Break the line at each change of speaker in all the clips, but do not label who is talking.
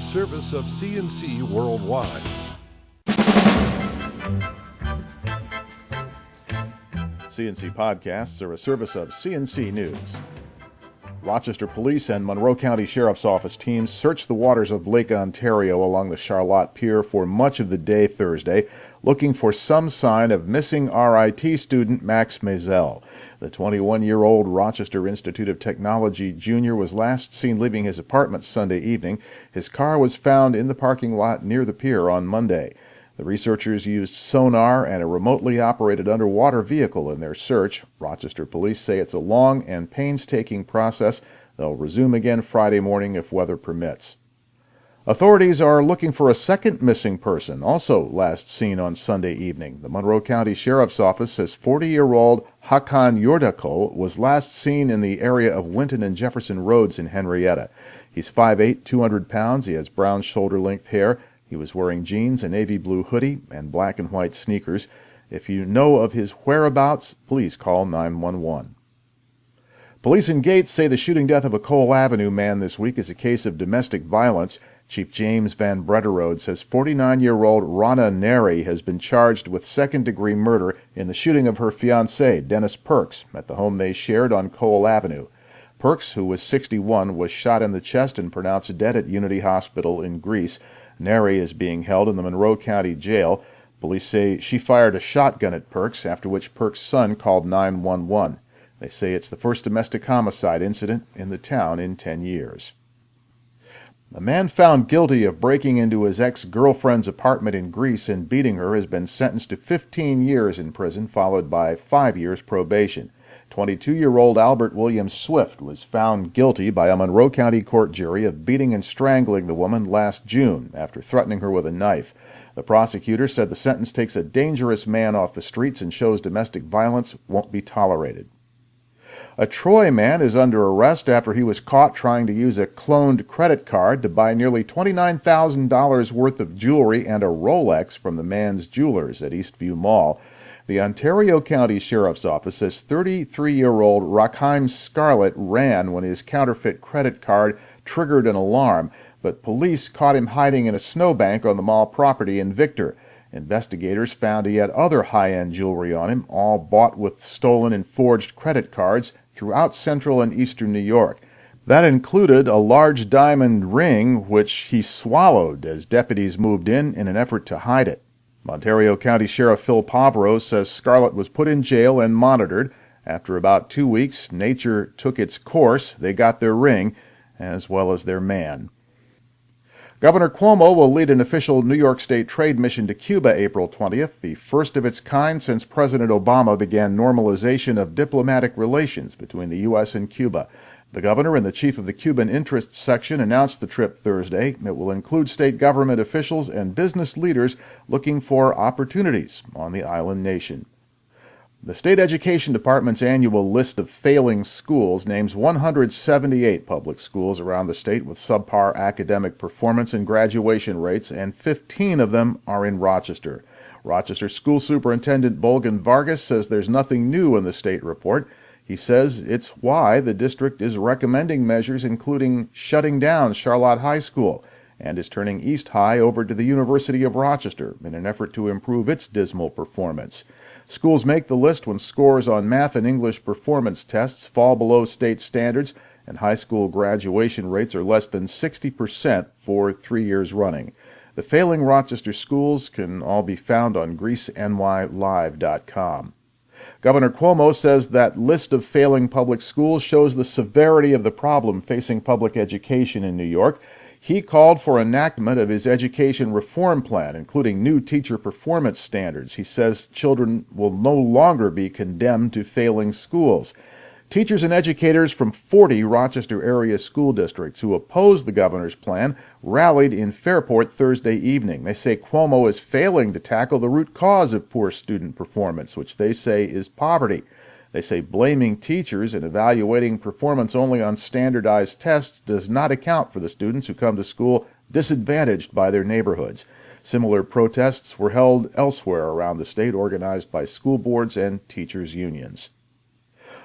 a service of CNC Worldwide.
CNC Podcasts are a service of CNC News. Rochester Police and Monroe County Sheriff's Office teams searched the waters of Lake Ontario along the Charlotte Pier for much of the day Thursday, looking for some sign of missing RIT student Max Maisel. The 21-year-old Rochester Institute of Technology junior was last seen leaving his apartment Sunday evening. His car was found in the parking lot near the pier on Monday. The researchers used sonar and a remotely operated underwater vehicle in their search. Rochester police say it's a long and painstaking process. They'll resume again Friday morning if weather permits. Authorities are looking for a second missing person, also last seen on Sunday evening. The Monroe County Sheriff's Office says 40-year-old Hakan Yordako was last seen in the area of Winton and Jefferson Roads in Henrietta. He's 5'8", 200 pounds. He has brown shoulder-length hair. He was wearing jeans, a navy blue hoodie, and black and white sneakers. If you know of his whereabouts, please call 911. Police in Gates say the shooting death of a Cole Avenue man this week is a case of domestic violence. Chief James Van Bretterode says 49-year-old Rana Neri has been charged with second-degree murder in the shooting of her fiancé, Dennis Perks, at the home they shared on Cole Avenue. Perks, who was 61, was shot in the chest and pronounced dead at Unity Hospital in Greece. Neri is being held in the Monroe County Jail. Police say she fired a shotgun at Perks, after which Perks' son called 911. They say it's the first domestic homicide incident in the town in 10 years. A man found guilty of breaking into his ex-girlfriend's apartment in Greece and beating her has been sentenced to 15 years in prison, followed by 5 years probation. 22-year-old Albert William Swift was found guilty by a Monroe County court jury of beating and strangling the woman last June after threatening her with a knife. The prosecutor said the sentence takes a dangerous man off the streets and shows domestic violence won't be tolerated. A Troy man is under arrest after he was caught trying to use a cloned credit card to buy nearly $29,000 worth of jewelry and a Rolex from the man's jewelers at Eastview Mall. The Ontario County Sheriff's Office says 33-year-old Rakhim Scarlett ran when his counterfeit credit card triggered an alarm, but police caught him hiding in a snowbank on the mall property in Victor. Investigators found he had other high-end jewelry on him, all bought with stolen and forged credit cards throughout central and eastern New York. That included a large diamond ring, which he swallowed as deputies moved in an effort to hide it. Ontario County Sheriff Phil Pavros says Scarlett was put in jail and monitored. After about 2 weeks, nature took its course. They got their ring, as well as their man. Governor Cuomo will lead an official New York State trade mission to Cuba April 20th, the first of its kind since President Obama began normalization of diplomatic relations between the U.S. and Cuba. The governor and the chief of the Cuban Interests Section announced the trip Thursday. It will include state government officials and business leaders looking for opportunities on the island nation. The State Education Department's annual list of failing schools names 178 public schools around the state with subpar academic performance and graduation rates, and 15 of them are in Rochester. Rochester School Superintendent Bolgan Vargas says there's nothing new in the state report. He says it's why the district is recommending measures including shutting down Charlotte High School and is turning East High over to the University of Rochester in an effort to improve its dismal performance. Schools make the list when scores on math and English performance tests fall below state standards and high school graduation rates are less than 60% for 3 years running. The failing Rochester schools can all be found on GreeceNYLive.com. Governor Cuomo says that list of failing public schools shows the severity of the problem facing public education in New York. He called for enactment of his education reform plan, including new teacher performance standards. He says children will no longer be condemned to failing schools. Teachers and educators from 40 Rochester area school districts who opposed the governor's plan rallied in Fairport Thursday evening. They say Cuomo is failing to tackle the root cause of poor student performance, which they say is poverty. They say blaming teachers and evaluating performance only on standardized tests does not account for the students who come to school disadvantaged by their neighborhoods. Similar protests were held elsewhere around the state, organized by school boards and teachers' unions.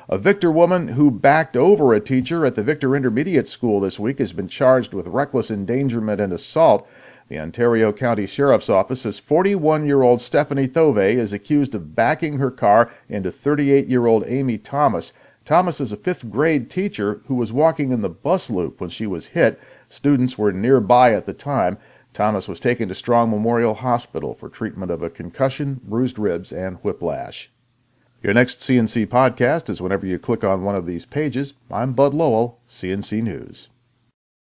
A Victor woman who backed over a teacher at the Victor Intermediate School this week has been charged with reckless endangerment and assault. The Ontario County Sheriff's Office says 41-year-old Stephanie Thove is accused of backing her car into 38-year-old Amy Thomas. Thomas is a fifth-grade teacher who was walking in the bus loop when she was hit. Students were nearby at the time. Thomas was taken to Strong Memorial Hospital for treatment of a concussion, bruised ribs, and whiplash. Your next CNC podcast is whenever you click on one of these pages. I'm Bud Lowell, CNC News.